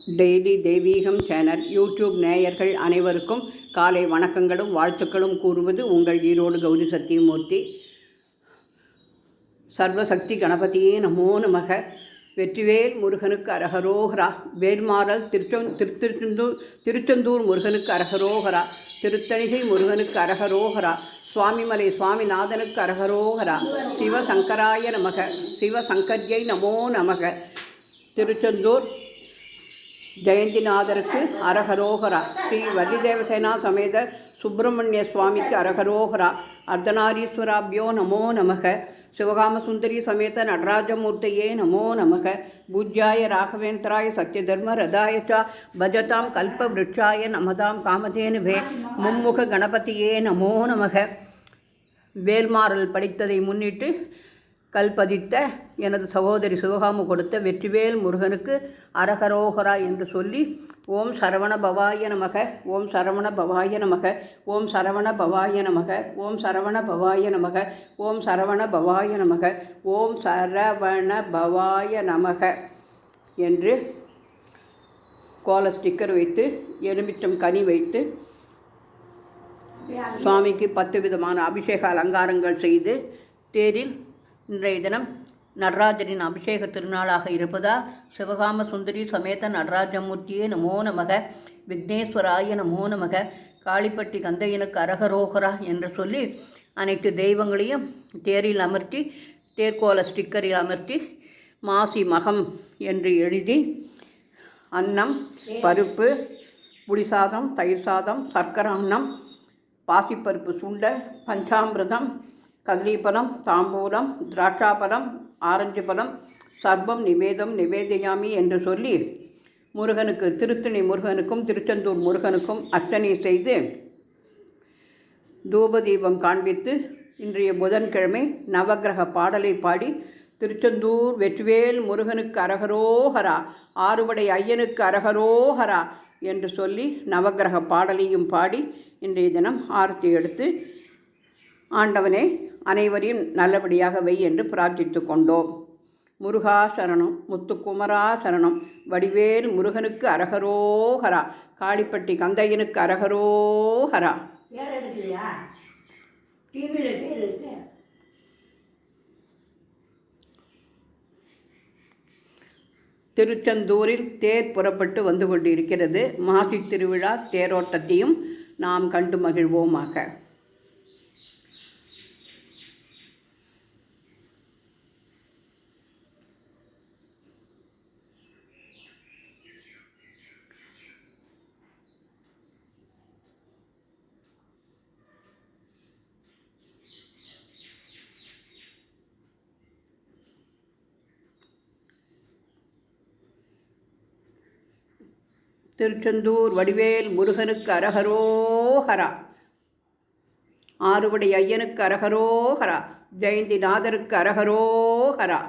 Daily தெய்வீகம் channel YouTube நேயர்கள் அனைவருக்கும் காலை வணக்கங்களும் வாழ்த்துக்களும் கூறுவது உங்கள் ஈரோடு கௌரி சத்தியமூர்த்தி. சர்வசக்தி கணபதியே நமோ நமக. வெற்றிவேல் முருகனுக்கு அரகரோகரா. வேல்மாறல் திருச்செந்தூர் முருகனுக்கு அரகரோகரா. திருத்தணிகை முருகனுக்கு அரகரோகரா. சுவாமிமலை சுவாமிநாதனுக்கு அரகரோகரா. சிவசங்கராய நமக. சிவசங்கர்யை நமோ நமக. திருச்செந்தூர் ஜெயந்திநாதருக்கு அரகரோகரா. ஸ்ரீ வள்ளிதேவசேனா சமேத சுப்பிரமணிய சுவாமிக்கு அரகரோகரா. அர்த்தநாரீஸ்வராபியோ நமோ நமக. சிவகாம சுந்தரி சமேத நடராஜமூர்த்தியே நமோ நமக. பூஜ்யாய ராகவேந்திராய சத்யதர்ம ரதாய பஜதாம் கல்ப விருட்சாய நமதாம் காமதேனுவே மும்முக கணபதியே நமோ நமக. வேல்மாறல் படித்ததை முன்னிட்டு கல்பதித்த எனது சகோதரி சிவகாமு கொடுத்த வெற்றிவேல் முருகனுக்கு அரகரோகரா என்று சொல்லி ஓம் சரவண பவாய நமக. ஓம் சரவண பவாய நமக. ஓம் சரவண பவாய நமக. ஓம் சரவண பவாய நமக. ஓம் சரவண பவாய நமக. ஓம் சரவண பவாய நமக என்று கோல ஸ்டிக்கர் வைத்து எலுமிச்சம் கனி வைத்து சுவாமிக்கு 10 விதமான அபிஷேக அலங்காரங்கள் செய்து தேரில் இன்றைய தினம் நடராஜரின் அபிஷேக திருநாளாக இருப்பதால் சிவகாம சுந்தரி சமேத நடராஜமூர்த்தியே நமோ நமக. விக்னேஸ்வராய நமோ நமக. காளிப்பட்டி கந்தையனுக்கு அரகரோகரா என்று சொல்லி அனைத்து தெய்வங்களையும் தேரில் அமர்த்தி தேர்கோல ஸ்டிக்கரில் அமர்த்தி மாசி மகம் என்று எழுதி அன்னம் பருப்பு புளிசாதம் தயிர் சாதம் சர்க்கரை அன்னம் பாசிப்பருப்பு சுண்டல் பஞ்சாமிரதம் கதலிப்பழம் தாம்பூலம் திராட்சாப்பழம் ஆரஞ்சு பழம் சர்வம் நிவேதையாமி என்று சொல்லி முருகனுக்கு திருத்தணி முருகனுக்கும் திருச்செந்தூர் முருகனுக்கும் அர்ச்சனை செய்து தூபதீபம் காண்பித்து இன்றைய புதன்கிழமை நவக்கிரக பாடலை பாடி திருச்செந்தூர் வெற்றிவேல் முருகனுக்கு அரகரோகரா ஆறுபடை ஐயனுக்கு அரகரோகரா என்று சொல்லி நவக்கிரக பாடலையும் பாடி இன்றைய தினம் ஆரத்தி எடுத்து ஆண்டவனே அனைவரையும் நல்லபடியாக வை என்று பிரார்த்தித்து கொண்டோம். முருகா சரணம். முத்துக்குமரா சரணம். வடிவேல் முருகனுக்கு அரகரோகரா. காளிப்பட்டி கந்தையனுக்கு அரகரோகரா. திருச்செந்தூரில் தேர் புறப்பட்டு வந்து கொண்டிருக்கிறது. மாசி திருவிழா தேரோட்டத்தையும் நாம் கண்டு மகிழ்வோமாக. திருச்செந்தூர் வடிவேல் முருகனுக்கு அரகரோகரா. ஆறுபடை ஐயனுக்கு அரகரோகரா. ஜெயந்திநாதருக்கு அரகரோகரா.